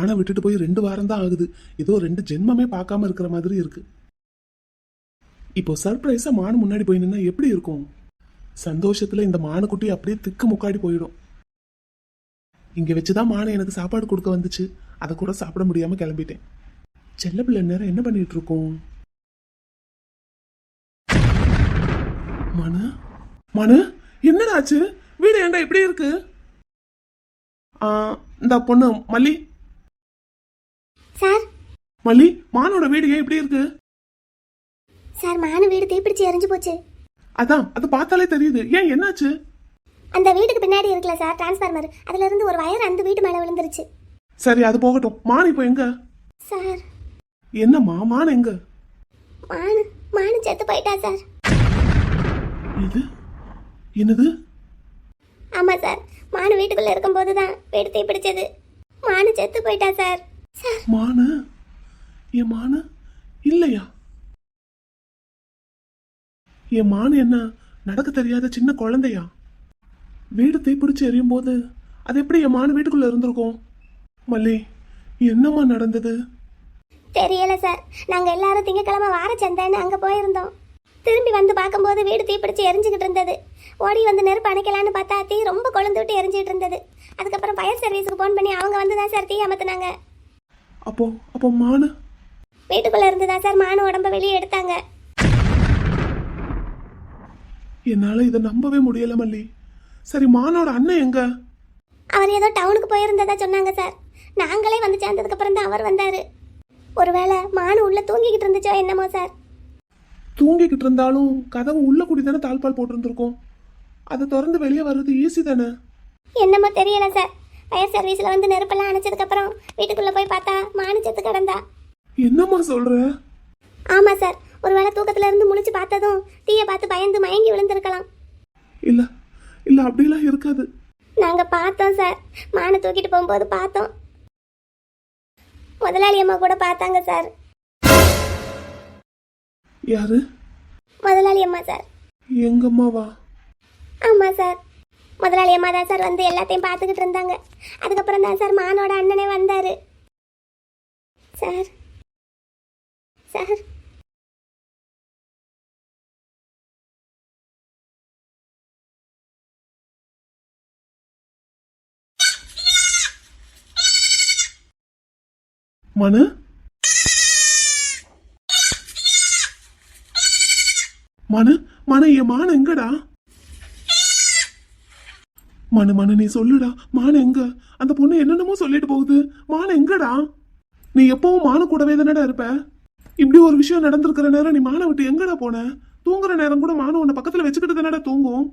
மானை விட்டுட்டு போய் 2 வாரம் தான் ஆகுது. ஏதோ 2 ஜென்மமே பார்க்காம இருக்கிற மாதிரி இருக்கு. இப்போ சர்ப்ரைஸா மான் முன்னாடி போய் நின்னா எப்படி இருக்கும்? சந்தோஷத்துல இந்த மானுக்குட்டி அப்படியே திக்கு முக்காடி போயிடும். இங்க வச்சுதான் மானை எனக்கு சாப்பாடு கொடுக்க வந்துச்சு. அதை கூட சாப்பிட முடியாம கிளம்பிட்டேன். செல்ல பிள்ளை நேரம் என்ன பண்ணிட்டு இருக்கோம்? மனு மனு என்னடா ஆச்சு? வீடு ஏண்டா எப்படி இருக்கு? இந்த பொண்ணு மல்லி. சார் மல்லி, மானோட வீடு ஏன் இப்படி இருக்கு? சார் மான வீடு தீப்பிடிச்சு எரிஞ்சு போச்சு. அதான், அது பார்த்தாலே தெரியுது. ஏன், என்னாச்சு? அந்த வீட்டுக்கு பின்னாடி இருக்குல்ல சார் டிரான்ஸ்ஃபார்மர், அதுல இருந்து ஒரு வயர் அந்த வீட்டு மேல விழுந்துருச்சு. சரி, அது போகட்டும். மான் இப்போ எங்க? சார் என்னம்மா, மான் எங்க? மானு செத்து போயிட்டா சார். இது என்னது? ஆமா சார், மானு வீட்டுக்குள்ள இருக்கும்போது தான் வீடு தீப்பிடிச்சது. மானு செத்து போயிட்டா சார். சார் மானு? என் மானு இல்லையா? என் மானு என்ன நடக்க தெரியாத சின்ன குழந்தையா? வீடு தீப்பிடிச்சு எரியும் போது அது எப்படி என் மானு வீட்டுக்குள்ள இருந்திருக்கும்? மல்லி, என்னம்மா நடந்தது? தெரியல சார். நாங்க எல்லாரும் திங்கக்கிழமை வார சந்தைன்னு அங்க போயிருந்தோம். திரும்பி வந்து பார்க்கும்போது வீடு தீப்பிடிச்சு எரிஞ்சுக்கிட்டு இருந்தது. ஓடி வந்து நெருப்பு அணைக்கலான்னு பார்த்தா தீ ரொம்ப கொழுந்து விட்டு எரிஞ்சிட்டு இருந்தது. அதுக்கப்புறம் ஃபயர் சர்வீஸுக்கு ஃபோன் பண்ணி அவங்க வந்து தான் சார் தீ அமர்த்தினாங்க. அப்போ மானு வீட்டுக்குள்ள இருந்துதான் சார் மானு உடம்ப வெளியே எடுத்தாங்க. என்னால இதை நம்பவே முடியல மல்லி. சரி, மானோட அண்ணன் எங்க? அவர் ஏதோ டவுனுக்கு போயிருந்ததா சொன்னாங்க சார். நாங்களே வந்து சேர்ந்ததுக்கு அப்புறம் தான் அவர் வந்தாரு. ஒருவேளை மானு உள்ள தூங்கிக்கிட்டு இருந்துச்சோ என்னமோ சார். தூங்கிக்கிட்டு இருந்தாலும் கதவு உள்ள கூடி தானே தாழ்பால் போட்டிருந்திருக்கும். அதை திறந்து வெளியே வர்றது ஈஸி தானே. என்னமோ தெரியல சார். ஃபயர் சர்வீஸ்ல வந்து நெருப்பெல்லாம் அணைச்சதுக்கு அப்புறம் வீட்டுக்குள்ள போய் பார்த்தா மானு செத்து கிடந்தா. என்னம்மா சொல்ற? ஆமா சார். ஒருவேளை தூக்கத்துல இருந்து முழிச்சு பார்த்ததும் தீயை பார்த்து பயந்து மயங்கி விழுந்திருக்கலாம். இல்ல இல்ல, அப்படிலாம் இருக்காது. நாங்க பார்த்தோம் சார். மானை தூக்கிட்டு போகும்போது பார்த்தோம். முதலாளி அம்மா கூட பார்த்தாங்க சார். யாரு? முதலாளி அம்மா சார். எங்க அம்மாவா? ஆமா சார். முதலாளி அம்மா தான் சார் வந்து எல்லாத்தையும் பார்த்துக்கிட்டு இருந்தாங்க. அதுக்கப்புறம் தான் சார் மானோட அண்ணனே வந்தாரு. சார் சார் மனு? மனு மனு, என் மான் எங்கடா? மனு நீ சொல்லுடா, மான் எங்க? அந்த பொண்ணு என்னென்னமோ சொல்லிட்டு போகுது. மான் எங்கடா? நீ எப்பவும் மானு கூடவே தானடா இருப்ப. இப்படி ஒரு விஷயம் நடந்திருக்கிற நேரம் நீ மானை விட்டு எங்கடா போன? தூங்குற நேரம் கூட மானு உன்னை பக்கத்துல வச்சுக்கிட்டு தானடா தூங்கும்.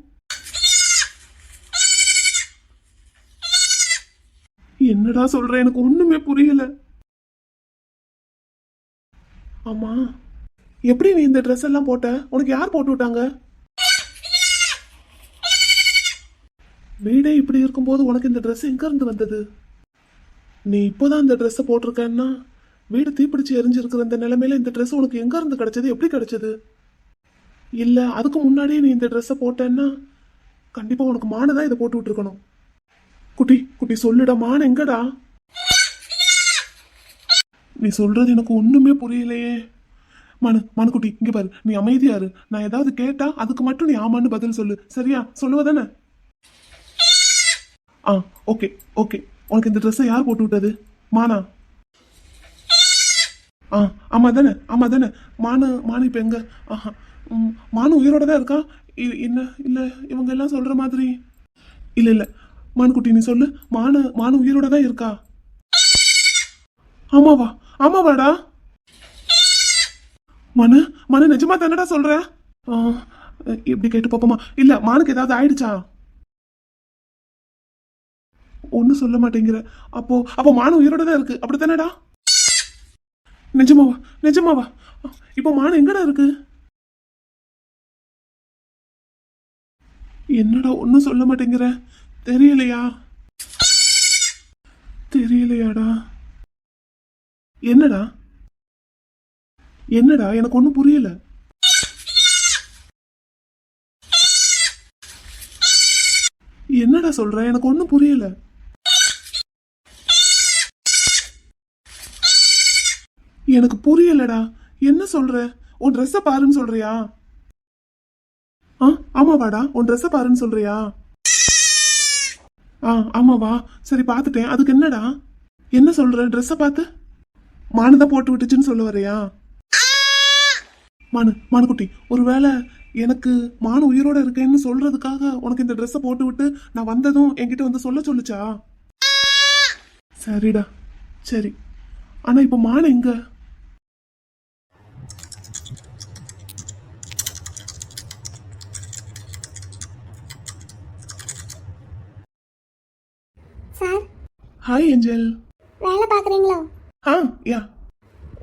என்னடா சொல்ற? எனக்கு ஒண்ணுமே புரியல. ஆமா, எப்படி நீ இந்த ட்ரெஸ் எல்லாம் போட்ட? உனக்கு யார் போட்டு விட்டாங்க? வீடே இப்படி இருக்கும்போது உனக்கு இந்த ட்ரெஸ் எங்க இருந்து வந்தது? நீ இப்போதான் இந்த ட்ரெஸ்ஸை போட்டிருக்கன்னா வீடு தீப்பிடிச்சு எரிஞ்சிருக்கிற இந்த நிலைமையில இந்த ட்ரெஸ் உனக்கு எங்க இருந்து கிடைச்சது? எப்படி கிடைச்சது? இல்ல அதுக்கு முன்னாடியே நீ இந்த ட்ரெஸ்ஸை போட்டேன்னா கண்டிப்பா உனக்கு மானை தான் இதை போட்டு விட்டுருக்கணும். குட்டி சொல்லுடா, மான் எங்கடா? நீ சொல்றது எனக்கு ஒண்ணுமே புரியலையே. மனு குட்டி, இங்க பாரு, நீ அமைதியாரு. நான் ஏதாவது கேட்டா அதுக்கு மட்டும் நீ ஆமான்னு பதில் சொல்லு. சரியா? சொல்லுவதானே? ஓகே. உனக்கு இந்த ட்ரெஸ்ஸை யார் போட்டு விட்டது? மானா? ஆமா தானே. மானு இப்ப எங்க? மானு உயிரோட தான் இருக்கா? இல்ல இவங்க எல்லாம் சொல்ற மாதிரி. இல்ல மானு குட்டி, நீ சொல்லு. மானு உயிரோட தான் இருக்கா? ஆமாவாடா? மனு நிஜமா தானடா சொல்ற? இப்படி கேட்டு பாப்போமா? இல்ல மானுக்கு ஏதாவது ஆயிடுச்சா? ஒன்னும் சொல்ல மாட்டேங்கிற. அப்போ மானு உயிரோட தான் இருக்கு, அப்படித்தானடா? நிஜமாவா? இப்போ மானு எங்கடா இருக்கு? என்னடா ஒன்னும் சொல்ல மாட்டேங்கிற? தெரியலையாடா? என்னடா எனக்கு ஒன்னும் புரியல. என்னடா சொல்ற? எனக்கு ஒன்னும் புரியல. எனக்கு புரியலடா. என்ன சொல்ற? உன் ட்ரெஸ்ஸை பாருன்னு சொல்றியா? ஆமாவாடா, உன் ட்ரெஸ்ஸை பாருன்னு சொல்றியா? ஆமாவா, சரி பார்த்துட்டேன். அதுக்கு என்னடா? என்ன சொல்ற? ட்ரெஸ்ஸை பார்த்து மானுதான் போட்டு விட்டுச்சுன்னு சொல்ல வரையா? மானுக்குட்டி, ஒருவேளை எனக்கு மானு உயிரோட இருக்கேன்னு சொல்றதுக்காக உனக்கு இந்த ட்ரெஸ்ஸை போட்டு விட்டு நான் வந்ததும் என்கிட்ட வந்து சொல்ல சொல்லுச்சா? சரிடா, சரி. ஆனா இப்ப மானு எங்க? Sir, hi angel. வேலை பார்க்குறீங்களோ? யா.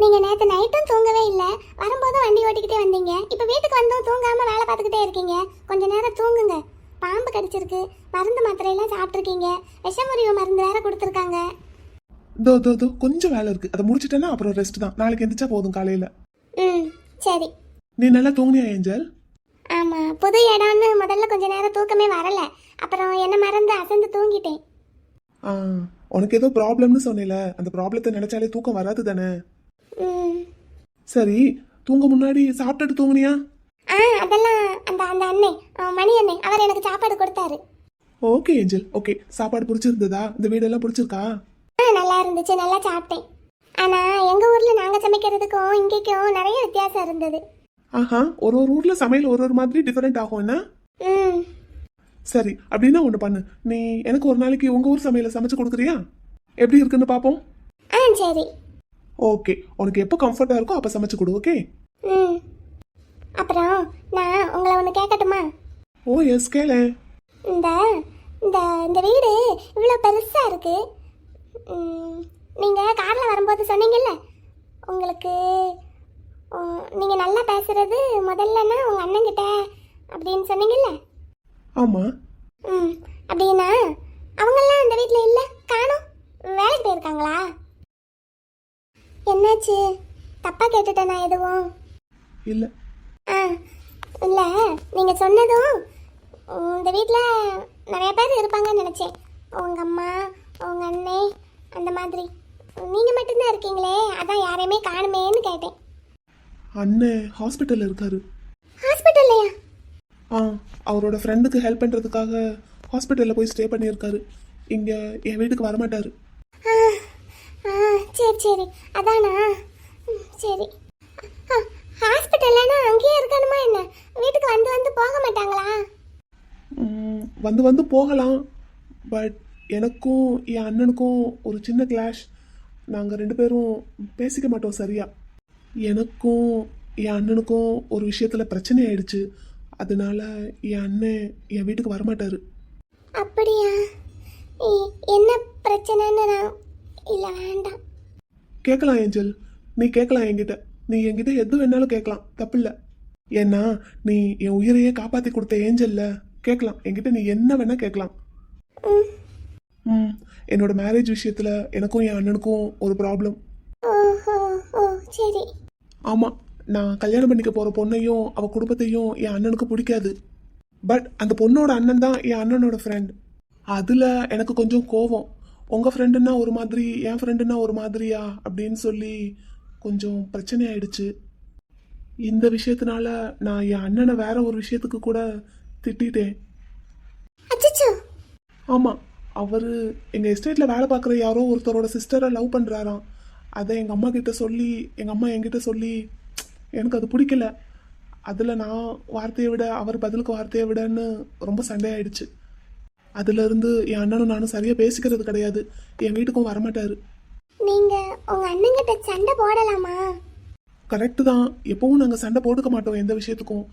நீங்க நேத்து நைட்டும் தூங்கவே இல்லை, வரும்போதும் வண்டி ஓட்டிக்கிட்டே வந்தீங்க. இப்போ வீட்டுக்கு வந்தும் தூங்காம வேலை பார்த்துக்கிட்டே இருக்கீங்க. கொஞ்ச நேரம் தூங்குங்க. பாம்பு கடிச்சிருக்கு, மருந்து மாத்திரையெல்லாம் சாப்பிட்ருக்கீங்க, விஷமுறிவு மருந்து வேற கொடுத்துருக்காங்க. தோ கொஞ்சம் வேலை இருக்கு, அதை முடிச்சிட்டேன்னா அப்புறம் ரெஸ்ட் தான். நாளைக்கு எந்திரிச்சா போதும் காலையில. சரி. நீ நல்லா தூங்குனியா ஏஞ்சல்? ஆமா, புது இடம்னு முதல்ல கொஞ்ச நேரம் தூக்கமே வரல, அப்புறம் என்ன மறந்து அசந்து தூங்கிட்டேன். உனக்கு ஏதோ ப்ராப்ளம்னு சொன்னேல, அந்த ப்ராப்ளத்தை நினைச்சாலே தூக்கம் வராது தானே? சரி, தூங்க முன்னாடி சாப்பிட்டுட்டு தூங்குனியா? அதெல்லாம் அந்த அந்த அண்ணே, மணி அண்ணே, அவர் எனக்கு சாப்பாடு கொடுத்தாரு. Okay angel, okay. சாப்பாடு பிடிச்சிருந்ததா? இந்த வீடெல்லாம் பிடிச்சிருக்கா? நல்லா இருந்துச்சு, நல்லா சாப்பிட்டேன். ஆனா எங்க ஊர்ல நாங்க சமைக்கிறதுக்கும் இங்கேக்கும் நிறைய வித்தியாசம் இருந்தது. ஒரு ஊர்ல சமையல் ஒரு மாதிரி டிஃபரெண்ட் ஆகும் என்ன? சரி, அப்படின்னா ஒண்ணு பண்ணு. நீ எனக்கு ஒரு நாளைக்கு உங்க ஊர் சமையலை சமைச்சு கொடுக்குறியா? எப்படி இருக்குன்னு பாப்போம். சரி. ஓகே, உனக்கு எப்போ கம்ஃபர்ட்டா இருக்கோ அப்ப சமைச்சு கொடு. ஓகே. அப்புறம் நான் உங்களை ஒன்று கேட்கட்டுமா? ஓ எஸ், கேளு. இந்த இந்த இந்த வீடு இவ்வளோ பெருசா இருக்கு. நீங்க கார்ல வரும்போது சொன்னீங்கல்ல, உங்களுக்கு நீங்க நல்லா பேசுறது முதல்லன்னா உங்க அண்ணன் கிட்ட அப்படின்னு சொன்னீங்கல்ல. ஆமா. அப்படின்னா அவங்கெல்லாம் அந்த வீட்டில் இல்லை, காணோம். வேலைக்கு போயிருக்காங்களா? என்னாச்சு? தப்பா கேட்டுட்டேனா எதுவும்? இல்ல. இல்லை, நீங்கள் சொன்னதும் இந்த வீட்டில் நிறைய பேர் இருப்பாங்கன்னு நினச்சேன். உங்க அம்மா, உங்க அண்ணே, அந்த மாதிரி. நீங்கள் மட்டும்தான் இருக்கீங்களே, அதான் யாரையுமே காணுமேன்னு கேட்டேன். அண்ணன் ஹாஸ்பிட்டல்ல இருக்காரு. ஹாஸ்பிட்டல்லையா? அவரோட ஃப்ரெண்டுக்கு ஹெல்ப் பண்றதுக்காக ஹாஸ்பிட்டல்ல போய் ஸ்டே பண்ணியிருக்காரு. இங்க என் வீட்டுக்கு வரமாட்டாரு. சரி சரி, அதானா? சரி. ஹாஸ்பிட்டல்னா அங்கேயே இருக்கணுமா என்ன? வீட்டுக்கு வந்து வந்து போக மாட்டாங்களா? வந்து போகலாம். பட் எனக்கும் என் அண்ணனுக்கும் ஒரு சின்ன கிளாஷ். நாங்கள் 2 பேரும் பேசிக்க மாட்டோம் சரியா. எனக்கும் என் அண்ணனுக்கும் ஒரு விஷயத்தில் பிரச்சனை ஆயிடுச்சு. அதனால என் அண்ணன் என் வீட்டுக்கு வரமாட்டாரு. அப்படியா? என்ன பிரச்சனைன்னு நான் இல்லை, வேண்டாம். கேட்கலாம் ஏஞ்சல், நீ கேட்கலாம் என்கிட்ட. நீ என்கிட்ட எது வேணாலும் கேட்கலாம், தப்பில்லை. ஏன்னா நீ என் உயிரையே காப்பாற்றி கொடுத்த ஏஞ்சல்ல, கேட்கலாம் என்கிட்ட. நீ என்ன வேணா கேட்கலாம். என்னோட மேரேஜ் விஷயத்துல எனக்கும் என் அண்ணனுக்கும் ஒரு ப்ராப்ளம். சரி. ஆமா, நான் கல்யாணம் பண்ணிக்க போற பொண்ணையும் அவ குடும்பத்தையும் என் அண்ணனுக்கு பிடிக்காது. பட் அந்த பொண்ணோட அண்ணன் தான் என் அண்ணனோட ஃப்ரெண்ட். அதுல எனக்கு கொஞ்சம் கோவம். உங்க ஃப்ரெண்டுன்னா ஒரு மாதிரி, என் ஃப்ரெண்டுன்னா ஒரு மாதிரியா அப்படின்னு சொல்லி கொஞ்சம் பிரச்சனை ஆயிடுச்சு. இந்த விஷயத்தினால நான் என் அண்ணனை வேற ஒரு விஷயத்துக்கு கூட திட்டிட்டேன். ஆமா, அவரு எங்க எஸ்டேட்ல வேலை பார்க்குற யாரோ ஒருத்தரோட சிஸ்டரை லவ் பண்றாராம். அதை எங்க அம்மா கிட்ட சொல்லி, எங்க அம்மா என்கிட்ட சொல்லி, எனக்கு அது பிடிக்கல. அதுல நான் வார்த்தையை விட அவர் பதிலுக்கு வார்த்தையை விடன்னு ரொம்ப சண்டையாயிடுச்சு. அதுல இருந்து என் அண்ணனும் நானும் சரியா பேசிக்கிறது கிடையாது. என் வீட்டுக்கும் வரமாட்டாரு. நீங்க உங்க அண்ணன் கிட்ட சண்டை போடலாமா? கரெக்ட் தான், எப்பவும் நாங்க சண்டை போட்டுக்க மாட்டோம் எந்த விஷயத்துக்கும்.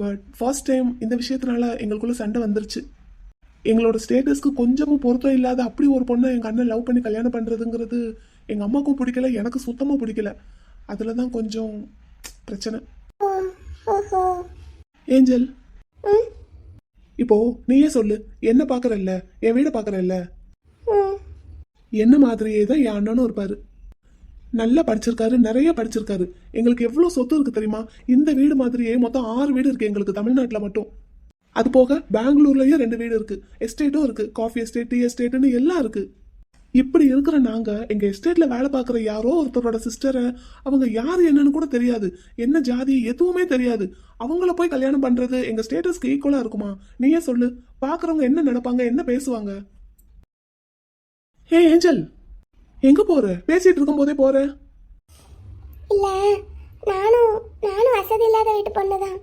பட் ஃபர்ஸ்ட் டைம் இந்த விஷயத்தினால எங்களுக்குள்ள சண்டை வந்துருச்சு. எங்களோட ஸ்டேட்டஸ்க்கு கொஞ்சமும் பொருத்தம் இல்லாத அப்படி ஒரு பொண்ணை எங்க அண்ணன் லவ் பண்ணி கல்யாணம் பண்றதுங்கிறது எங்க அம்மாக்கும் பிடிக்கல, எனக்கு சுத்தமா பிடிக்கல. அதுலதான் கொஞ்சம் பிரச்சனை. ஏஞ்சல், இப்போ நீயே சொல்லு, என்ன பாக்குறல்ல, என் வீட பாக்குறல்ல, என்ன மாதிரியே தான் என் அண்ணனும் இருப்பாரு. நல்லா படிச்சிருக்காரு, நிறைய படிச்சிருக்காரு. எங்களுக்கு எவ்வளவு சொத்து இருக்கு தெரியுமா? இந்த வீடு மாதிரியே மொத்தம் 6 வீடு இருக்கு எங்களுக்கு தமிழ்நாட்டுல மட்டும். அது போக பெங்களூர்லயும் 2 வீடு இருக்கு, எஸ்டேட்டும் இருக்கு, காஃபி எஸ்டேட், டீ எஸ்டேட்னு எல்லாம் இருக்கு. இப்படி இருக்கிற நாங்க எங்க எஸ்டேட்ல வேலை பார்க்குற யாரோ ஒருத்தரோட சிஸ்டரை அவங்க யார் என்னன்னு கூட தெரியாது, என்ன ஜாதி எதுவுமே தெரியாது, அவங்கள போய் கல்யாணம் பண்றது எங்க ஸ்டேட்டஸ்க்கு ஈக்குவலா இருக்குமா? நீயே சொல்லு. பாக்குறவங்க என்ன நினைப்பாங்க, என்ன பேசுவாங்க? ஏ ஏஞ்சல், எங்க போற? பேசிட்டு இருக்கும் போதே போற? இல்ல, நானும் நானும் வசதி இல்லாத வீட்டு பொண்ணுதான்.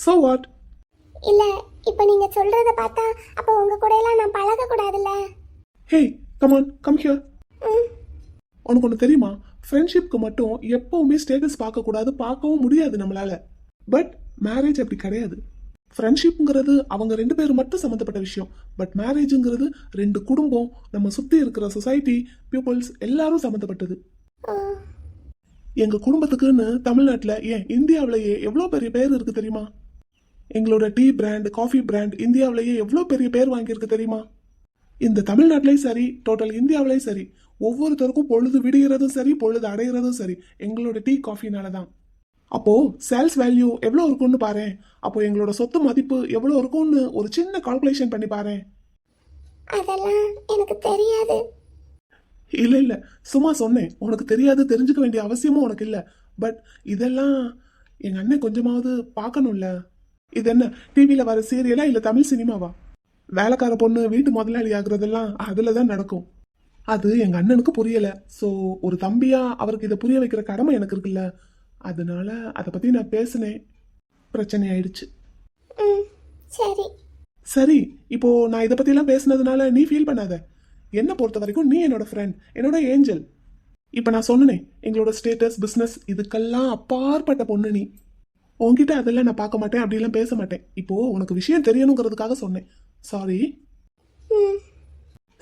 So what? இல்ல, இப்ப நீங்க சொல்றத பார்த்தா அப்ப உங்க கூட எல்லாம் நான் பழக கூடாதுல்ல? Hey come on, come here. ம். உனக்கு ஒன்று தெரியுமா? ஃப்ரெண்ட்ஷிப்க்கு மட்டும் எப்பவுமே ஸ்டேட்டஸ் பார்க்கக்கூடாது, பார்க்கவும் முடியாது நம்மளால. பட் மேரேஜ் அப்படி கிடையாது. ஃப்ரெண்ட்ஷிப்ங்கிறது அவங்க 2 பேரும் மட்டும் சம்மந்தப்பட்ட விஷயம். பட் மேரேஜுங்கிறது 2 குடும்பம், நம்ம சுற்றி இருக்கிற சொசைட்டி, பீப்புள்ஸ் எல்லாரும் சம்மந்தப்பட்டது. ஓ. எங்கள் குடும்பத்துக்குன்னு தமிழ்நாட்டில், ஏன் இந்தியாவிலேயே எவ்வளோ பெரிய பேர் இருக்குது தெரியுமா? எங்களோட டீ பிராண்ட், காஃபி பிராண்ட் இந்தியாவிலேயே எவ்வளோ பெரிய பேர் வாங்கியிருக்கு தெரியுமா? இந்த தமிழ்நாட்டிலையும் சரி, டோட்டல் இந்தியாவிலையும் சரி, ஒவ்வொருத்தருக்கும் பொழுது விடுகிறதும் சரி, பொழுது அடைகிறதும் சரி எங்களோட டீ காஃபினால தான். அப்போ சேல்ஸ் வேல்யூ எவ்வளோ இருக்கும்னு பாரு. அப்போ எங்களோட சொத்து மதிப்பு எவ்வளோ இருக்கும்னு ஒரு சின்ன கால்குலேஷன் பண்ணி பாரு. அதெல்லாம் எனக்கு தெரியாது. இல்ல சும்மா சொன்னேன். உனக்கு தெரியாது, தெரிஞ்சுக்க வேண்டிய அவசியமும் உனக்கு இல்லை. பட் இதெல்லாம் எங்க அண்ணன் கொஞ்சமாவது பார்க்கணும்ல. இது என்ன டிவியில வர சீரியலா இல்ல தமிழ் சினிமாவா? வேலைக்கார பொண்ணு வீட்டு முதலாளி ஆகுறதெல்லாம் அதுல தான் நடக்கும். அது எங்க அண்ணனுக்கு புரியல. ஸோ ஒரு தம்பியா அவருக்கு இதை புரிய வைக்கிற கடமை எனக்கு இருக்குல்ல. அதனால அதை பத்தி நான் பேசினேன், பிரச்சனை ஆயிடுச்சு. ம், சரி. சரி, இப்போ நான் இதை பத்திலாம் பேசினதுனால நீ ஃபீல் பண்ணாத. என்ன பொறுத்த வரைக்கும் நீ என்னோட ஃப்ரெண்ட், என்னோட ஏஞ்சல். இப்போ நான் சொன்னேனே, எங்களோட ஸ்டேட்டஸ், பிஸ்னஸ் இதுக்கெல்லாம் அப்பாற்பட்ட பொண்ணு நீ. உன்கிட்ட அதெல்லாம் நான் பார்க்க மாட்டேன், அப்படிலாம் பேச மாட்டேன். இப்போ உனக்கு விஷயம் தெரியணுங்கிறதுக்காக சொன்னேன். சாரி. ம்.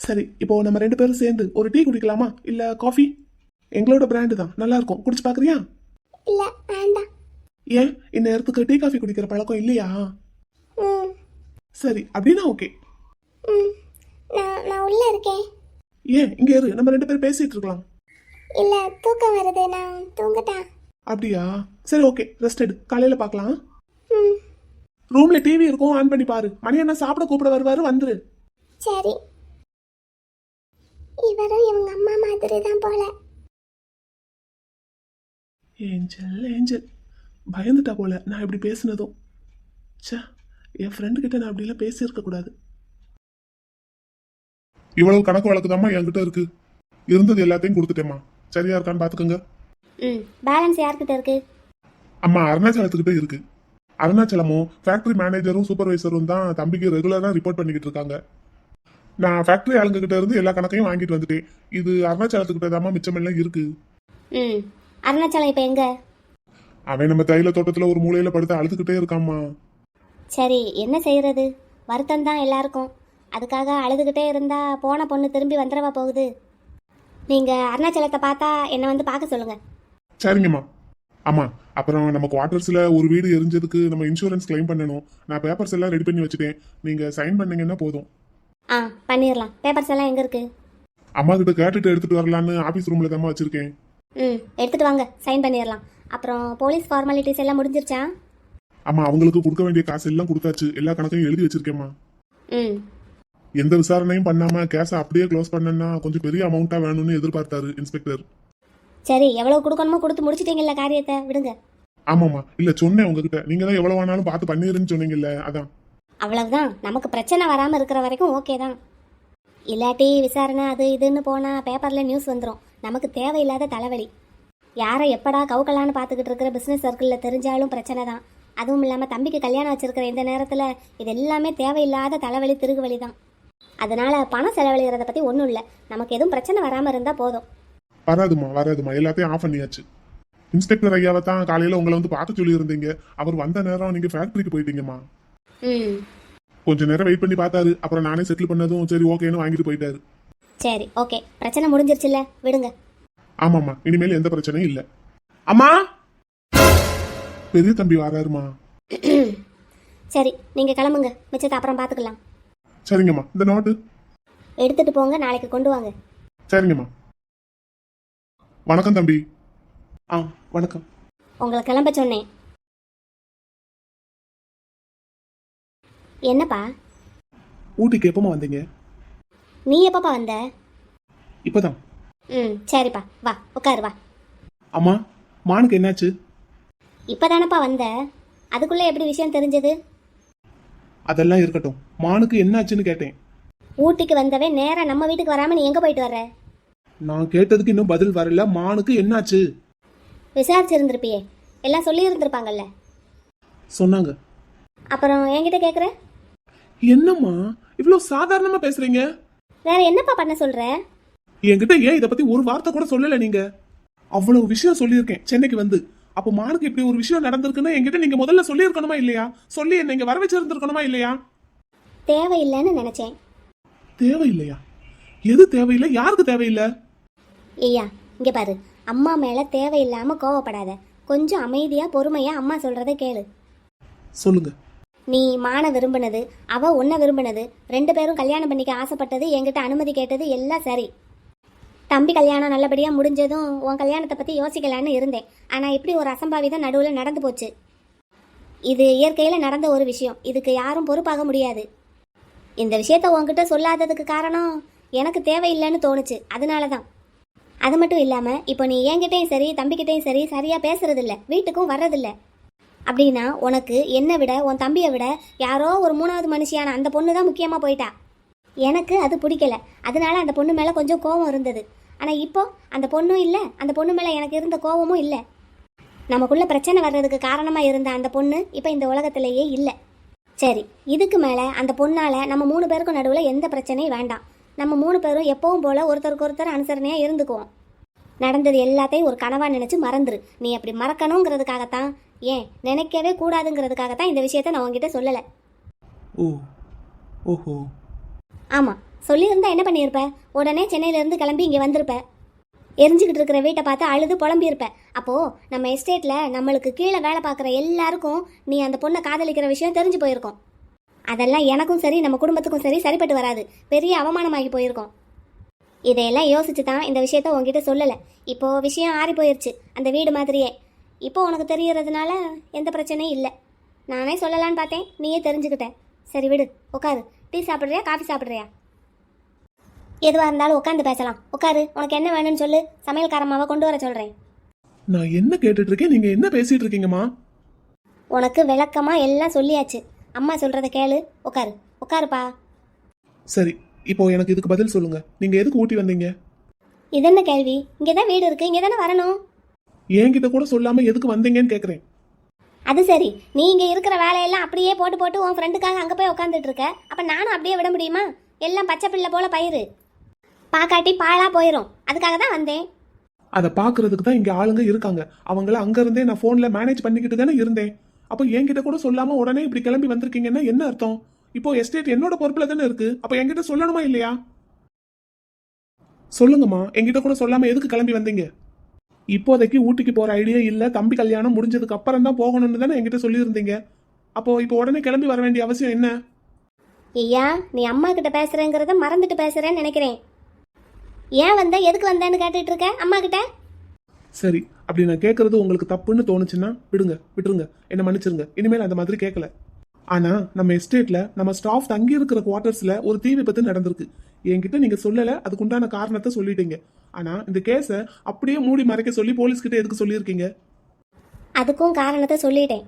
சரி, இப்போ நம்ம 2 பேரும் சேர்ந்து ஒரு டீ குடிக்கலாமா, இல்ல காஃபி? எங்களோட பிராண்டு தான், நல்லா இருக்கும், குடிச்சு பாக்குறியா? இல்ல, வேண்டாம். ஏன் இந்நேரத்துக்கு டீ காஃபி குடிக்கிற பழக்கம் இல்லையா? ம். சரி, அப்படின்னா ஓகே. ம். நான் உள்ள இருக்கேன். ஏன் இங்க இரு, நம்ம 2 பேரும் பேசிட்டு இருக்கலாம். இல்ல, தூக்கம் வருது, நான் தூங்கட்டா? அப்படியா? சரி ஓகே, ரெஸ்ட் எடு, காலையில பார்க்கலாம். ம். ரூம்ல டிவி இருக்கும், ஆன் பண்ணி பாரு. மணி என்ன சாப்பிட கூப்பிட வருவாரு, வந்துரு. சரி. இவரும் இவங்க அம்மா மாதிரி தான் போல. ஏஞ்சல் ஏஞ்சல் பயந்துட்டா போல நான் இப்படி பேசினதும். ச்சே, என் ஃப்ரெண்டு கிட்ட நான் அப்படிலாம் பேசியிருக்க கூடாது. இவ்வளவு கணக்கு வழக்குதாம்மா என்கிட்ட இருக்கு. இருந்தது எல்லாத்தையும் கொடுத்துட்டேம்மா. சரியா இருக்கான்னு பாத்துக்கோங்க. ம். பேலன்ஸ் யார்கிட்ட இருக்கு? அம்மா அருணாச்சலத்துக்கிட்ட இருக்கு. அருணாச்சலமும் ஃபேக்டரி மேனேஜரும் சூப்பர்வைசரும் தான் தம்பிக்கு ரெகுலரா ரிப்போர்ட் பண்ணிக்கிட்டு இருக்காங்க. நான் ஃபேக்டரி ஆளுங்க கிட்ட இருந்து எல்லா கணக்கையும் வாங்கிட்டு வந்துட்டேன். இது அருணாச்சலத்துக்கிட்ட தாம்மா மிச்சமெல்லாம் இருக்கு. ம். அருணாச்சலம் இப்போ எங்க? அவன் நம்ம தைல தோட்டத்துல ஒரு மூலையில படுத்து அழுதுகிட்டே இருக்காம்மா. சரி, என்ன செய்யறது? வருத்தம் தான் எல்லாருக்கும். அதுக்காக அழுதுகிட்டே இருந்தா போன பொண்ணு திரும்பி வந்துடவா போகுது? நீங்க அருணாச்சலத்தை பார்த்தா என்னை வந்து பார்க்க சொல்லுங்க. சரிங்கம்மா. ஆமா, அப்புறம் நம்ம குவார்டர்ஸ்ல ஒரு வீடு எரிஞ்சதுக்கு நம்ம இன்சூரன்ஸ் கிளைம் பண்ணணும். நான் பேப்பர்ஸ் எல்லாம் ரெடி பண்ணி வச்சுட்டேன். நீங்க சைன் பண்ணீங்கன்னா போதும். ஆ, பண்ணிடலாம். பேப்பர்ஸ் எல்லாம் எங்க இருக்கு? அம்மா கிட்ட கேட்டுட்டு எடுத்துட்டு வரலான்னு ஆபீஸ் ரூம்ல தாம்மா வச்சிருக்கேன். ம், எடுத்துட்டு வாங்க, சைன் பண்ணிடலாம். அப்புறம் போலீஸ் ஃபார்மாலிட்டிஸ் எல்லாம் முடிஞ்சிருச்சா? அம்மா அவங்களுக்கு கொடுக்க வேண்டிய காசு எல்லாம் கொடுத்தாச்சு. எல்லா கணக்கையும் எழுதி வச்சிருக்கேம்மா. ம். எந்த விசாரணையும் பண்ணாம கேஸை அப்படியே க்ளோஸ் பண்ணனா கொஞ்சம் பெரிய அமௌண்ட்டா வேணும்னு எதிர்பார்த்தாரு இன்ஸ்பெக்டர். சரி, எவ்வளவு கொடுக்கணுமோ கொடுத்து முடிச்சிட்டீங்கல்ல காரியத்தை, விடுங்க. ஆமாம்மா, இல்ல சொன்னேன் உங்ககிட்ட. நீங்க தான் எவ்வளவு வேணாலும் பார்த்து பண்ணிருன்னு சொன்னீங்கல்ல, அதான். அவ்வளவுதான். நமக்கு பிரச்சனை வராமல் இருக்கிற வரைக்கும் ஓகே தான். இல்லாட்டி விசாரணை அது இதுன்னு போனால் பேப்பரில் நியூஸ் வந்துடும். நமக்கு தேவையில்லாத தலைவலி. யாரை எப்படா கவுக்கலான்னு பார்த்துக்கிட்டு இருக்கிற பிஸ்னஸ் சர்க்கிளில் தெரிஞ்சாலும் பிரச்சனை தான். அதுவும் இல்லாமல் தம்பிக்கு கல்யாணம் வச்சிருக்கிற இந்த நேரத்தில் இது எல்லாமே தேவையில்லாத தலைவலி, திருகுவலி தான். அதனால பணம் செலவழிகிறத பற்றி ஒன்றும் இல்லை. நமக்கு எதுவும் பிரச்சனை வராமல் இருந்தால் போதும். வராதுமா, எல்லாத்தையும் ஆஃப் பண்ணியாச்சு. இன்ஸ்பெக்டர் ஐயாவை தான் காலையில உங்களை வந்து பார்க்க சொல்லி இருந்தீங்க. அவர் வந்த நேரம் நீங்க ஃபேக்டரிக்கு போயிட்டீங்கம்மா. ம். கொஞ்ச நேரம் வெயிட் பண்ணி பார்த்தாரு. அப்புறம் நானே செட்டில் பண்ணதும் சரி ஓகேன்னு வாங்கிட்டு போயிட்டாரு. சரி, ஓகே, பிரச்சனை முடிஞ்சிருச்சுல்ல, விடுங்க. ஆமாம்மா, இனிமேல் எந்த பிரச்சனையும் இல்லை. அம்மா, பெரிய தம்பி வராருமா. சரி, நீங்கள் கிளம்புங்க, மிச்சத்தை அப்புறம் பார்த்துக்கலாம். சரிங்கம்மா, இந்த நோட்டு எடுத்துட்டு போங்க, நாளைக்கு கொண்டு வாங்க. சரிங்கம்மா. வணக்கம் தம்பி. ஆ வணக்கம். உங்களை கிளம்ப சொன்னேன். என்னப்பா? ஊட்டிக்கு எப்பமா வந்தீங்க? நீ எப்பப்பா வந்த? இப்பதான். ம் சரிப்பா, வா உட்காரு வா. அம்மா, மானுக்கு என்னாச்சு? இப்போதானப்பா வந்த, அதுக்குள்ளே எப்படி விஷயம் தெரிஞ்சது? அதெல்லாம் இருக்கட்டும், மானுக்கு என்னாச்சுன்னு கேட்டேன். ஊட்டிக்கு வந்தவே நேராக நம்ம வீட்டுக்கு வராமல் நீ எங்கே போயிட்டு வர்ற? நான் கேட்டதுக்கு இன்னும் பதில் வரல. மானுக்கு என்னாச்சு விசாரிச்சிருந்திருப்பியே, எல்லாம் சொல்லியிருந்திருப்பாங்கல்ல. சொன்னாங்க. அப்புறம் என்கிட்ட கேட்குற? என்னம்மா இவ்வளோ சாதாரணமா பேசுறீங்க? வேற என்னப்பா பண்ண சொல்ற? என்கிட்ட ஏன் இதை பத்தி ஒரு வார்த்தை கூட சொல்லல நீங்க? அவ்வளவு விஷயம் சொல்லியிருக்கேன் சென்னைக்கு வந்து. அப்போ மானுக்கு இப்படி ஒரு விஷயம் நடந்திருக்குன்னா என்கிட்ட நீங்க முதல்ல சொல்லியிருக்கணுமா இல்லையா? சொல்லி என்ன இங்க வர வச்சிருந்திருக்கணுமா இல்லையா? தேவையில்லைன்னு நினைச்சேன். தேவையில்லையா? எது தேவையில்லை? யாருக்கு தேவையில்லை? ஐயா இங்கே பாரு, அம்மா மேலே தேவையில்லாமல் கோவப்படாத. கொஞ்சம் அமைதியாக பொறுமையாக அம்மா சொல்கிறத கேளு. சொல்லுங்க. நீ மான விரும்பினது, அவ உன்னை விரும்பினது, 2 பேரும் கல்யாணம் பண்ணிக்க ஆசைப்பட்டது, என்கிட்ட அனுமதி கேட்டது எல்லாம் சரி. தம்பி கல்யாணம் நல்லபடியாக முடிஞ்சதும் உன் கல்யாணத்தை பற்றி யோசிக்கலான்னு இருந்தேன். ஆனால் இப்படி ஒரு அசம்பாவிதம் நடுவில் நடந்து போச்சு. இது இயற்கையில் நடந்த ஒரு விஷயம், இதுக்கு யாரும் பொறுப்பாக முடியாது. இந்த விஷயத்த உன்கிட்ட சொல்லாததுக்கு காரணம் எனக்கு தேவையில்லைன்னு தோணுச்சு, அதனால தான். அது மட்டும் இல்லாமல் இப்போ நீ என்கிட்டையும் சரி தம்பிக்கிட்டையும் சரி சரியாக பேசுறதில்ல, வீட்டுக்கும் வர்றதில்ல. அப்படின்னா உனக்கு என்னை விட உன் தம்பியை விட யாரோ ஒரு 3வது மனுஷியான அந்த பொண்ணு தான் முக்கியமாக போயிட்டா. எனக்கு அது பிடிக்கல, அதனால அந்த பொண்ணு மேலே கொஞ்சம் கோபம் இருந்தது. ஆனால் இப்போ அந்த பொண்ணும் இல்லை, அந்த பொண்ணு மேலே எனக்கு இருந்த கோபமும் இல்லை. நமக்குள்ள பிரச்சனை வர்றதுக்கு காரணமாக இருந்த அந்த பொண்ணு இப்போ இந்த உலகத்திலேயே இல்லை. சரி, இதுக்கு மேலே அந்த பொண்ணால் நம்ம 3 பேருக்கும் நடுவில் எந்த பிரச்சனையும் வேண்டாம். நம்ம 3 பேரும் எப்பவும் போல் ஒருத்தருக்கு ஒருத்தர் அனுசரணையாக இருந்துக்குவோம். நடந்தது எல்லாத்தையும் ஒரு கனவா நினச்சி மறந்துரு. நீ அப்படி மறக்கணுங்கிறதுக்காகத்தான், ஏன் நினைக்கவே கூடாதுங்கிறதுக்காகத்தான் இந்த விஷயத்த நான் உங்ககிட்ட சொல்லலை. ஓ, ஓஹோ. ஆமாம், சொல்லியிருந்தா என்ன பண்ணியிருப்ப? உடனே சென்னையிலேருந்து கிளம்பி இங்கே வந்திருப்ப. எரிஞ்சுக்கிட்டு இருக்கிற வீட்டை பார்த்து அழுது புலம்பியிருப்ப. அப்போது நம்ம எஸ்டேட்டில் நம்மளுக்கு கீழே வேலை பார்க்குற எல்லாருக்கும் நீ அந்த பொண்ணை காதலிக்கிற விஷயம் தெரிஞ்சு போயிருக்கோம். அதெல்லாம் எனக்கும் சரி நம்ம குடும்பத்துக்கும் சரி சரிப்பட்டு வராது, பெரிய அவமானமாகி போயிருக்கோம். இதையெல்லாம் யோசிச்சு தான் இந்த விஷயத்த உங்ககிட்ட சொல்லலை. இப்போது விஷயம் ஆறி போயிடுச்சு, அந்த வீடு மாதிரியே. இப்போ உனக்கு தெரியறதுனால எந்த பிரச்சனையும் இல்லை. நானே சொல்லலான்னு பார்த்தேன், நீயே தெரிஞ்சுக்கிட்ட. சரி விடு, உட்காரு. டீ சாப்பிட்றியா காஃபி சாப்பிட்றியா? எதுவாக இருந்தாலும் உட்காந்து பேசலாம். உட்காரு, உனக்கு என்ன வேணும்னு சொல்லு, சமையல்காரம்மாவை கொண்டு வர சொல்கிறேன். நான் என்ன கேட்டுட்டு இருக்கேன், நீங்க என்ன பேசிட்டு இருக்கீங்கம்மா? உனக்கு விளக்கமாக எல்லாம் சொல்லியாச்சு. அம்மா சொல்கிறத கேளு. உட்காரு, உட்காருப்பா. சரி, இப்போ எனக்கு இதுக்கு பதில் சொல்லுங்க. நீங்க எதுக்கு ஊட்டி வந்தீங்க? இது என்ன கேள்வி? இங்கே தான் வீடு இருக்குது, இங்கே தானே வரணும். என்கிட்ட கூட சொல்லாம எதுக்கு வந்தீங்கன்னு கேக்குறேன். அது சரி, நீ இங்கே இருக்கிற வேலையெல்லாம் அப்படியே போட்டு போட்டு உன் ஃப்ரெண்டுக்காக அங்கே போய் உட்காந்துட்டு இருக்க. அப்போ நானும் அப்படியே விட முடியுமா? எல்லாம் பச்சை பிள்ளை போல பயிறு பாக்காட்டி பாழா போயிடும். அதுக்காக தான் வந்தேன். அதை பாக்குறதுக்கு தான் இங்க ஆளுங்க இருக்காங்க. அவங்கள அங்க இருந்தே நான் போன்ல மேனேஜ் பண்ணிக்கிட்டு தானே இருந்தேன். அப்போ என்கிட்ட கூட சொல்லாம உடனே இப்படி கிளம்பி வந்திருக்கீங்கன்னா என்ன அர்த்தம்? இப்போ எஸ்டேட் என்னோட பொறுப்புல தானே இருக்கு. அப்ப என்கிட்ட சொல்லணுமா இல்லையா? சொல்லுங்கம்மா, என்கிட்ட கூட சொல்லாம எதுக்கு கிளம்பி வந்தீங்க? இப்போதைக்கு ஊட்டிக்கு போற ஐடியா இல்ல, தம்பி கல்யாணம் முடிஞ்சதுக்கு அப்புறம் தான் போகணும்னு தானே என்கிட்ட சொல்லியிருந்தீங்க. அப்போ இப்போ உடனே கிளம்பி வர வேண்டிய அவசியம் என்ன? ஐயா, நீ அம்மா கிட்ட பேசுறேங்கிறத மறந்துட்டு பேசுறேன்னு நினைக்கிறேன். ஏன் வந்த, எதுக்கு வந்தேன்னு கேட்டுட்டு இருக்க அம்மா கிட்ட. சரி, அப்படி நான் கேட்கறது உங்களுக்கு தப்புன்னு தோணுச்சுன்னா விட்டுருங்க, என்ன மன்னிச்சிருங்க. இனிமேல் அந்த மாதிரி கேட்கல. ஆனா நம்ம எஸ்டேட்ல நம்ம ஸ்டாஃப் தங்கி இருக்கிற குவார்டர்ஸ்ல ஒரு தீ விபத்து நடந்திருக்கு. என்கிட்ட நீங்க சொல்லல, அதுக்குண்டான காரணத்தை சொல்லிட்டீங்க. ஆனா இந்த கேஸை அப்படியே மூடி மறைக்க சொல்லி போலீஸ் கிட்ட எதுக்கு சொல்லியிருக்கீங்க? அதுக்கும் காரணத்தை சொல்லிட்டேன்.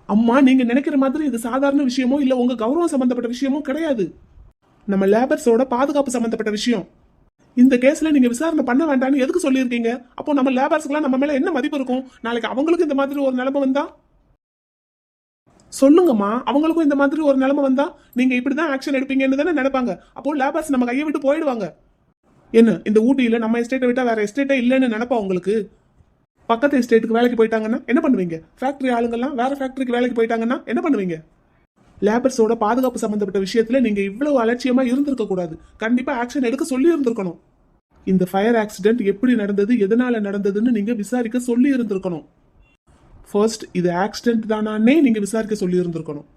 அம்மா, நீங்க நினைக்கிற மாதிரி இது சாதாரண விஷயமோ இல்ல உங்க கௌரவம் சம்பந்தப்பட்ட விஷயமோ கிடையாது. நம்ம லேபர்ஸோட பாதுகாப்பு சம்பந்தப்பட்ட விஷயம். இந்த கேஸ்ல நீங்க விசாரணை பண்ண வேண்டாம்னு எதுக்கு சொல்லியிருக்கீங்க? அப்போ நம்ம லேபர்ஸ்க்குலாம் நம்ம மேல என்ன மதிப்பு இருக்கும்? நாளைக்கு அவங்களுக்கு இந்த மாதிரி ஒரு நிலைமை வந்தா சொல்லுங்கம்மா, அவங்களுக்கும் இந்த மாதிரி ஒரு நிலைமை வந்தா நீங்க இப்படிதான் ஆக்ஷன் எடுப்பீங்கன்னு தானே நினைப்பாங்க. அப்போ லேபர்ஸ் நம்ம கையை விட்டு போயிடுவாங்க. என்ன, இந்த ஊட்டியில நம்ம எஸ்டேட்டை விட்டா வேற எஸ்டேட்டே இல்லைன்னு நினைப்பா உங்களுக்கு? பக்கத்து எஸ்டேட்டுக்கு வேலைக்கு போயிட்டாங்கன்னா என்ன பண்ணுவீங்க? ஃபேக்டரி ஆளுங்கெல்லாம் வேற ஃபேக்டரிக்கு வேலைக்கு போயிட்டாங்கன்னா என்ன பண்ணுவீங்க? லேபர்ஸோட பாதுகாப்பு சம்பந்தப்பட்ட விஷயத்துல நீங்க இவ்வளவு அலட்சியமா இருந்திருக்க கூடாது. கண்டிப்பா ஆக்ஷன் எடுக்க சொல்லி இருந்திருக்கணும். இந்த ஃபயர் ஆக்சிடென்ட் எப்படி நடந்தது, எதனால நடந்ததுன்னு நீங்க விசாரிக்க சொல்லி இருந்திருக்கணும். ஃபர்ஸ்ட், இது ஆக்சிடென்ட் தானானே நீங்க விசாரிக்க சொல்லி இருந்திருக்கணும்.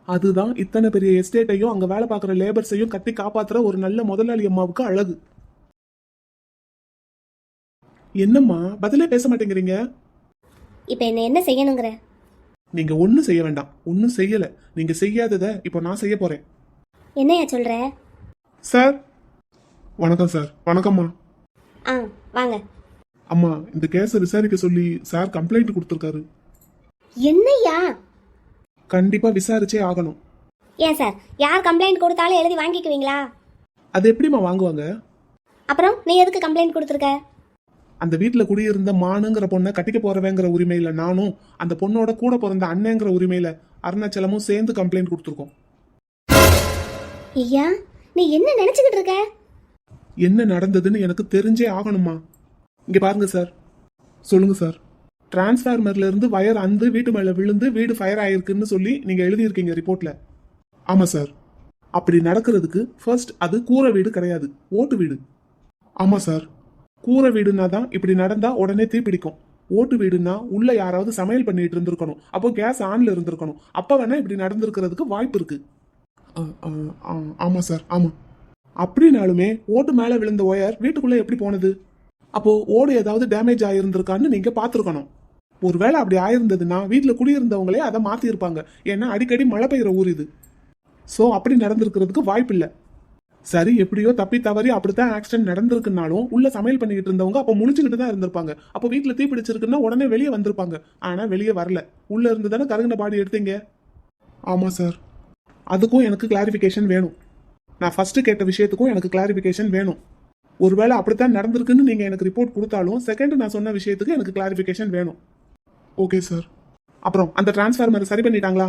அதுதான் இத்தனை பெரிய எஸ்டேட்டையும் அங்க வேலை பார்க்குற லேபர்ஸையும் கட்டி காப்பாத்துற ஒரு நல்ல முதலாளி அம்மாவுக்கு அழகு. என்னம்மா பதிலே பேச மாட்டேங்கிறீங்க? இப்போ என்ன செய்யணுங்கிற? நீங்க ஒன்னும் செய்ய வேண்டாம், ஒன்னும் செய்யல. நீங்க செய்யாதத இப்போ நான் செய்ய போறேன். என்னையா சொல்ற? சார், வணக்கம் சார். வணக்கம்மா. ஆ வாங்க. அம்மா, இந்த கேஸை விசாரிக்க சொல்லி சார் கம்ப்ளைண்ட் கொடுத்துருக்காரு. என்னய்யா? கண்டிப்பா விசாரிச்சே ஆகணும். ஏன் சார், யார் கம்ப்ளைண்ட் கொடுத்தாலும் எழுதி வாங்கிக்குவீங்களா? அது எப்படிம்மா வாங்குவாங்க? அப்புறம் நீ எதுக்கு கம்ப்ளைண்ட் கொடுத்துருக்க? அந்த வீட்டுல குடியிருந்த மானுங்கிற பொண்ணை கட்டிக்க போறவேங்கிற உரிமையில நானும் அந்த பொண்ணோட கூட பிறந்த அண்ணங்கிற உரிமையில அருணாச்சலமும் சேர்ந்து கம்ப்ளைண்ட் கொடுத்துருக்கோம். ஐயா, நீ என்ன நினைச்சுக்கிட்டு இருக்க? என்ன நடந்ததுன்னு எனக்கு தெரிஞ்சே ஆகணுமா. இங்க பாருங்க சார். சொல்லுங்க சார். டிரான்ஸ்ஃபார்மர்ல இருந்து வயர் அந்து வீட்டு மேல விழுந்து வீடு ஃபயர் ஆயிருக்குன்னு சொல்லி நீங்க எழுதியிருக்கீங்க ரிப்போர்ட்ல. ஆமா சார். அப்படி நடக்கிறதுக்கு ஃபர்ஸ்ட் அது கூரை வீடு கிடையாது, ஓட்டு வீடு. ஆமா சார். கூரை வீடுனா தான் இப்படி நடந்தா உடனே தீப்பிடிக்கும். ஓட்டு வீடுனா உள்ள யாராவது சமையல் பண்ணிட்டு இருந்திருக்கணும், அப்போ கேஸ் ஆன்ல இருந்திருக்கணும். அப்ப வேணா இப்படி நடந்திருக்கிறதுக்கு வாய்ப்பு இருக்கு. ஆமா சார். ஆமா. அப்படினாலுமே ஓட்டு மேல விழுந்த ஒயர் வீட்டுக்குள்ள எப்படி போனது? அப்போ ஓடு ஏதாவது டேமேஜ் ஆயிருந்திருக்கான்னு நீங்க பாத்துருக்கணும். ஒருவேளை அப்படி ஆயிருந்ததுன்னா வீட்டுல குடியிருந்தவங்களே அதை மாத்தி இருப்பாங்க. ஏன்னா அடிக்கடி மழை பெய்யுற ஊர் இது. சோ அப்படி நடந்திருக்கிறதுக்கு வாய்ப்பு இல்ல. சரி, எப்படியோ தப்பி தவறி அப்படித்தான் ஆக்சிடென்ட் நடந்திருக்குனாலும் உள்ள சமையல் பண்ணிக்கிட்டு இருந்தவங்க அப்போ முழிச்சுக்கிட்டு தான் இருந்திருப்பாங்க. அப்போ வீட்டுல தீ பிடிச்சிருக்குன்னா உடனே வெளியே வந்திருப்பாங்க. ஆனா வெளியே வரல. உள்ள இருந்து தானே கருகின பாடி எடுத்தீங்க. ஆமா சார். அதுக்கும் எனக்கு கிளாரிபிகேஷன் வேணும். நான் ஃபர்ஸ்ட் கேட்ட விஷயத்துக்கும் எனக்கு கிளாரிபிகேஷன் வேணும். ஒருவேளை அப்படித்தான் நடந்திருக்குன்னு நீங்க எனக்கு ரிப்போர்ட் கொடுத்தாலும் செகண்ட் நான் சொன்ன விஷயத்துக்கு எனக்கு கிளாரிபிகேஷன் வேணும். Okay sir. அப்புறம் அந்த டிரான்ஸ்ஃபார்மர் சரி பண்ணிட்டாங்களா?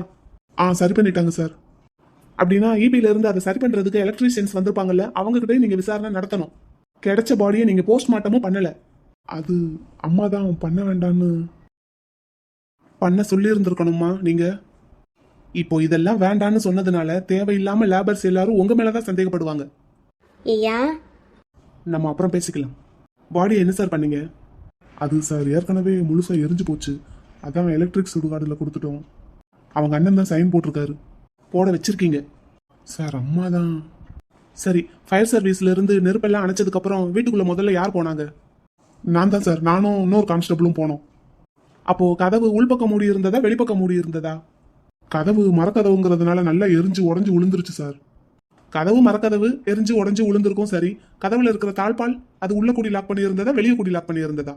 சரி பண்ணிட்டாங்க சார். அப்படின்னா இபில இருந்து அதை சரி பண்றதுக்கு எலக்ட்ரீஷியன்ஸ் வந்திருப்பாங்கல்ல, அவங்க கிட்ட நீங்க விசாரணை நடத்தணும். கிடைச்ச பாடியை நீங்க போஸ்ட்மார்ட்டமும் பண்ணல. அது அம்மா தான் பண்ண வேண்டான்னு பண்ண சொல்லி இருந்திருக்கணுமா நீங்க? இப்போ இதெல்லாம் வேண்டான்னு சொன்னதுனால தேவையில்லாம லேபர்ஸ் எல்லாரும் உங்க மேலதான் சந்தேகப்படுவாங்க. ஐயா, நம்ம அப்புறம் பேசிக்கலாம். பாடி என்ன சார் பண்ணீங்க? அது சார் ஏற்கனவே முழுசா எரிஞ்சு போச்சு. அதான் எலக்ட்ரிக் சுடுகாடுல கொடுத்துட்டோம். அவங்க அண்ணன் தான் சைன் போட்டிருக்காரு. போட வச்சிருக்கீங்க சார். அம்மா தான். சரி, ஃபயர் சர்வீஸ்ல இருந்து நெருப்பெல்லாம் அணைச்சதுக்கு அப்புறம் வீட்டுக்குள்ள முதல்ல யார் போனாங்க? நான் தான் சார். நானும் இன்னொரு கான்ஸ்டபிளும் போனோம். அப்போ கதவு உள்பக்கம் மூடி இருந்ததா வெளிப்பக்கம் மூடி இருந்ததா? கதவு மரக்கதவுங்கிறதுனால நல்லா எரிஞ்சு உடஞ்சு விழுந்துருச்சு சார். கதவு மரக்கதவு எரிஞ்சு உடஞ்சு விழுந்திருக்கும். சரி, கதவுல இருக்கிற தாழ்பால் அது உள்ள கூடி லாக் பண்ணி இருந்ததா வெளியே கூடி லாக் பண்ணி இருந்ததா?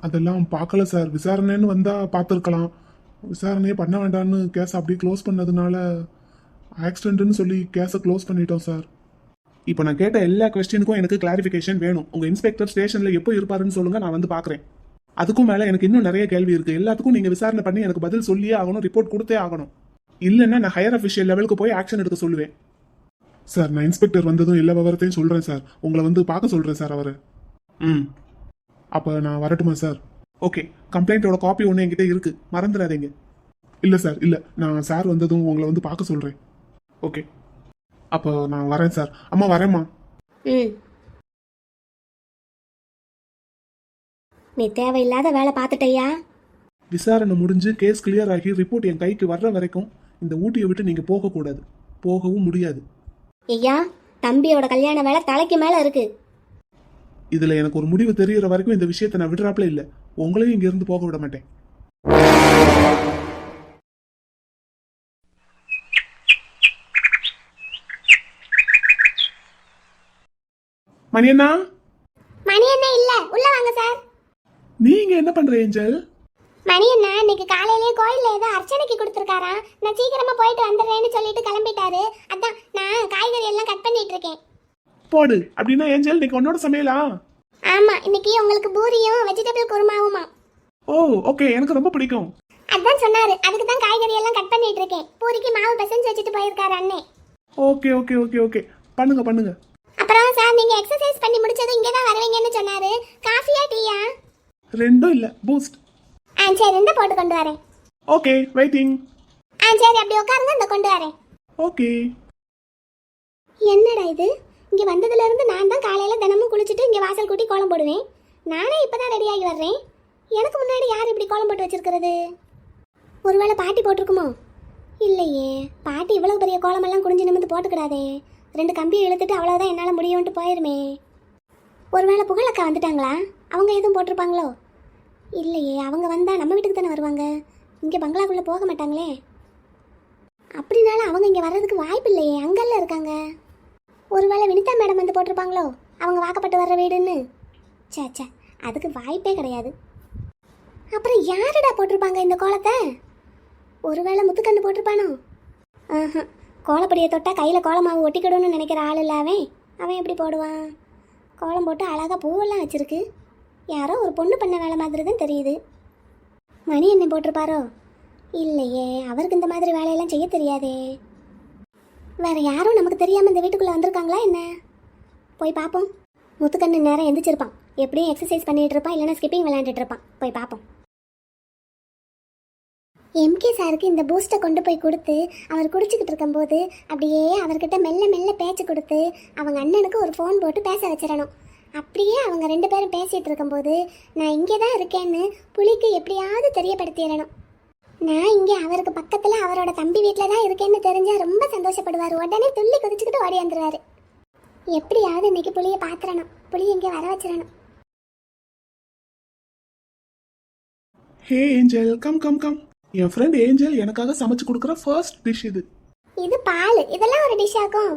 அதெல்லாம் பார்க்கல சார். விசாரணைன்னு வந்தா பார்த்துருக்கலாம். விசாரணையே பண்ண வேண்டாம்னு கேஸ் அப்படியே க்ளோஸ் பண்ணதுனால ஆக்சிடென்ட்னு சொல்லி கேஸை க்ளோஸ் பண்ணிட்டோம் சார். இப்போ நான் கேட்ட எல்லா கொஸ்டினுக்கும் எனக்கு கிளாரிஃபிகேஷன் வேணும். உங்க இன்ஸ்பெக்டர் ஸ்டேஷன்ல எப்போ இருப்பாருன்னு சொல்லுங்க, நான் வந்து பாக்குறேன். அதுக்கும் மேல எனக்கு இன்னும் நிறைய கேள்வி இருக்கு. எல்லாத்துக்கும் நீங்க விசாரணை பண்ணி எனக்கு பதில் சொல்லியே ஆகணும், ரிப்போர்ட் கொடுத்தே ஆகணும். இல்லைன்னா நான் ஹையர் அஃபிஷியல் லெவலுக்கு போய் ஆக்ஷன் எடுக்க சொல்லுவேன். சார், நான் இன்ஸ்பெக்டர் வந்ததும் எல்லா விவரத்தையும் சொல்றேன் சார். உங்களை வந்து பார்க்க சொல்றேன் சார் அவரை. அப்போ நான் வரட்டுமா சார்? ஓகே, கம்ப்ளைண்டோட காப்பி ஒன்று என்கிட்ட இருக்கு, மறந்துடாதீங்க. இல்லை சார், இல்லை. நான் சார் வந்ததும் உங்களை வந்து பார்க்க சொல்றேன். ஓகே, அப்போ நான் வரேன் சார். அம்மா வரேம்மா. நீ தேவையில்லாத வேலை பார்த்துட்டயா? விசாரணை முடிஞ்சு கேஸ் கிளியர் ஆகி ரிப்போர்ட் என் கைக்கு வர்ற வரைக்கும் இந்த ஊட்டியை விட்டு நீங்க போகக்கூடாது, போகவும் முடியாது. ஐயா, தம்பியோட கல்யாண வேலை தலைக்கு மேல இருக்கு. இதுல எனக்கு ஒரு முடிவு தெரியற வரைக்கும் இந்த விஷயத்தை நான் விடுறாப்ல இல்ல. உங்களையும் இங்க இருந்து போக விட மாட்டேன். மணியண்ணா. மணி என்ன இல்ல, உள்ள வாங்க சார். நீங்க என்ன பண்ற ஏஞ்சல்? மணி என்ன இன்னைக்கு காலையிலேயே கோயில்ல ஏதோ அர்ச்சனைக்கு கொடுத்துருக்காரா. நான் சீக்கிரமா போயிட்டு வந்துடுறேன்னு சொல்லிட்டு கிளம்பிட்டாரு. அதான் நான் காய்கறி எல்லாம் கட் பண்ணிட்டு இருக்கேன். போடு. அப்படின்னா ஏஞ்சல் இன்னைக்கு உன்னோட சமையலா? ஆமா, இன்னைக்கு உங்களுக்கு பூரியும் வெஜிடபிள் குருமாவுமா. ஓ ஓகே, எனக்கு ரொம்ப பிடிக்கும். அதான் சொன்னாரு, அதுக்கு தான் காய்கறி எல்லாம் கட் பண்ணிட்டு இருக்கேன். பூரிக்கு மாவு பிசைஞ்சு வச்சுட்டு போயிருக்காரு அண்ணே. ஓகே ஓகே ஓகே ஓகே, பண்ணுங்க பண்ணுங்க. அப்புறம் சார், நீங்க எக்ஸசைஸ் பண்ணி முடிச்சதும் இங்கே தான் வருவீங்கன்னு சொன்னாரு. காஃபியா டீயா? ரெண்டும் இல்ல, பூஸ்ட். சரி, இந்த போட்டு கொண்டு வரேன். Okay, waiting. சரி, அப்படி உட்காருங்க, இந்த கொண்டு வரேன். ஓகே. என்னடா இது, இங்க வந்ததுல இருந்து நான் தான் காலையில தினமும் குளிச்சுட்டு இங்க வாசல் கூட்டி கோலம் போடுவேன். நானே இப்பதான் ரெடி ஆகி வர்றேன். எனக்கு முன்னாடி யார் இப்படி கோலம் போட்டு வச்சிருக்கிறது? ஒருவேளை பாட்டி போட்டிருக்குமோ? இல்லையே, பாட்டி இவ்வளவு பெரிய கோலமெல்லாம் குனிஞ்சு நிமிந்து போட்டுக்கிடாதே. 2 கம்பியை இழுத்துட்டு அவ்வளவுதான் என்னால முடியும்ட்டு போயிருமே. ஒருவேளை புகழக்கா வந்துட்டாங்களா? அவங்க எதுவும் போட்டிருப்பாங்களோ? இல்லையே, அவங்க வந்தா நம்ம வீட்டுக்கு தானே வருவாங்க. இங்க பங்களாக்குள்ள போக மாட்டாங்களே. அப்படினால அவங்க இங்க வர்றதுக்கு வாய்ப்பு இல்லையே, அங்கல்ல இருக்காங்க. ஒருவேளை வினிதா மேடம் வந்து போட்டிருப்பாங்களோ அவங்க வாக்கப்பட்டு வர்ற வீடுன்னு. சே சே, அதுக்கு வாய்ப்பே கிடையாது. அப்புறம் யாருடா போட்டிருப்பாங்க இந்த கோலத்தை? ஒருவேளை முத்துக்கண்ணு போட்டிருப்பானோ? ஆஹா, கோலப்படியை தொட்டால் கையில் கோலமாவு ஒட்டிக்கிடும்னு நினைக்கிற ஆள் இல்லை அவன். அவன் எப்படி போடுவான்? கோலம் போட்டு அழகாக பூவெல்லாம் வச்சிருக்கு. யாரோ ஒரு பொண்ணு பண்ண வேலை மாதிரி தான் தெரியுது. மணி என்ன போட்டிருப்பாரோ? இல்லையே, அவருக்கு இந்த மாதிரி வேலையெல்லாம் செய்ய தெரியாதே. வேற யாரும் நமக்கு தெரியாமல் இந்த வீட்டுக்குள்ளே வந்திருக்காங்களா என்ன? போய் பார்ப்போம். முத்துக்கண்ணு நேரம் எந்திரிச்சிருப்பான். எப்படியும் எக்ஸசைஸ் பண்ணிட்டு இருப்பான், இல்லைன்னா ஸ்கிப்பிங் விளையாண்டுட்டு இருப்பான். போய் பார்ப்போம். எம்கே சாருக்கு இந்த பூஸ்ட்டை கொண்டு போய் கொடுத்து அவர் குடிச்சிக்கிட்டு இருக்கும்போது அப்படியே அவர்கிட்ட மெல்ல மெல்ல பேச்சு கொடுத்து அவங்க அண்ணனுக்கு ஒரு ஃபோன் போட்டு பேச வச்சிடணும். அப்படியே அவங்க 2 பேரும் பேசிகிட்டு இருக்கும்போது நான் இங்கே தான் இருக்கேன்னு புலிக்கு எப்படியாவது தெரியப்படுத்திடணும். நான் இங்கே அவருக்கு பக்கத்தில் அவரோட தம்பி வீட்டில் தான் இருக்கேன்னு தெரிஞ்சால் ரொம்ப சந்தோஷப்படுவார். உடனே துள்ளி குதிச்சுக்கிட்டு ஓடி வந்துடுவார். எப்படியாவது இன்னைக்கு புளியை பார்த்துடணும், புளி இங்கே வர வச்சிடணும். ஹே ஏஞ்சல், கம் கம் கம். என் ஃப்ரெண்ட் ஏஞ்சல் எனக்காக சமைச்சு கொடுக்குற ஃபர்ஸ்ட் டிஷ் இது. இது பால், இதெல்லாம் ஒரு டிஷ் ஆகும்.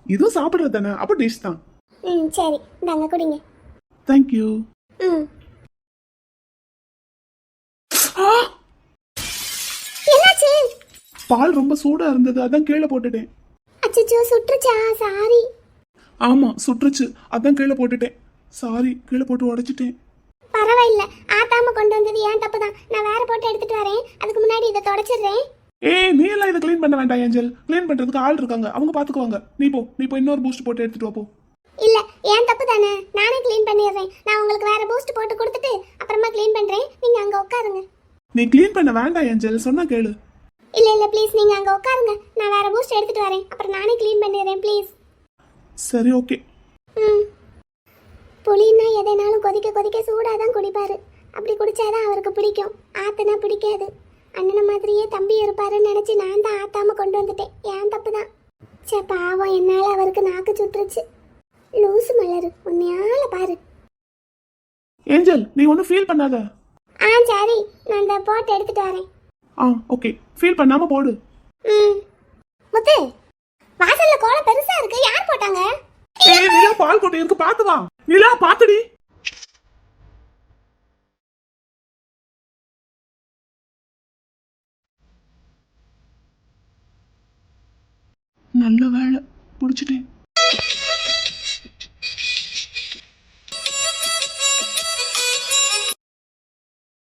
இதுவும் சாப்பிட்றது தானே, அப்போ டிஷ் தான். சரி, இந்தாங்க குடிங்க. தேங்க்யூ. ம். என்னாச்சு? பால் ரொம்ப சூடா இருந்தது, அதான் கீழே போட்டுட்டேன். அச்சச்சோ, சுற்றுச்சா? சாரி. ஆமா, சுற்றுச்சு, அதான் கீழே போட்டுட்டேன். சாரி, கீழே போட்டு உடைச்சிட்டேன். பரவாயில்ல, ஆத்தாம கொண்டு வந்தது ஏன் தப்பு தான். நான் வேற போட்டு எடுத்துட்டு வரேன். அதுக்கு முன்னாடி இதை தொடச்சிடுறேன். ஏய், நீ எல்லாம் இதை க்ளீன் பண்ண வேண்டாம் ஏஞ்சல். க்ளீன் பண்றதுக்கு ஆள் இருக்காங்க, அவங்க பாத்துக்குவாங்க. நீ போ இன்னொரு பூஸ்ட் போட்டு எடுத்துட்டு வா போ. இல்ல, ஏன் தப்பு தானே, நானே க்ளீன் பண்ணிடுறேன். நான் உங்களுக்கு வேற பூஸ்ட் போட்டு கொடுத்துட்டு அப்புறமா க்ளீன் பண்றேன். நீங்க அங்க உட்காருங்க. நீ க்ளீன் பண்ண வேண்டாம் ஏஞ்சல், சொன்னா கேளு. இல்ல ப்ளீஸ், நீங்க அங்க உட்காருங்க. நான் வேற பூஸ்ட் எடுத்துட்டு வரேன், அப்புறம் நானே க்ளீன் பண்ணிடுறேன் ப்ளீஸ். சரி, ஓகே. ம். புளின்னா எதைனாலும் கொதிக்க கொதிக்க சூடாக தான் குடிப்பாரு. அப்படி குடிச்சாதான் அவருக்கு பிடிக்கும். ஆத்தனா பிடிக்காது. அண்ணனை மாதிரியே தம்பி இருப்பாருன்னு நினச்சி நான் தான் ஆத்தாம கொண்டு வந்துட்டேன். ஏன் தப்பு தான். சே பாவம், என்னால் அவருக்கு நாக்கு சுட்டுருச்சு. லூசு மலரு, உன்னையால பாரு. ஏஞ்சல், நீ ஒன்றும் ஃபீல் பண்ணாத. சரி, நான் இந்த போட்டு எடுத்துட்டு வரேன். ஓகே, ஃபீல் பண்ணாம போடு. ம். முத்து, வாசல்ல கோலம் பெருசா இருக்கு. யார் போட்டாங்க? ஏய் நிலா, பால் கொட்டை இருக்கு, பாத்து வா. நிலா, பாத்துடி. நல்ல வேலை, பிடிச்சிட்டேன்.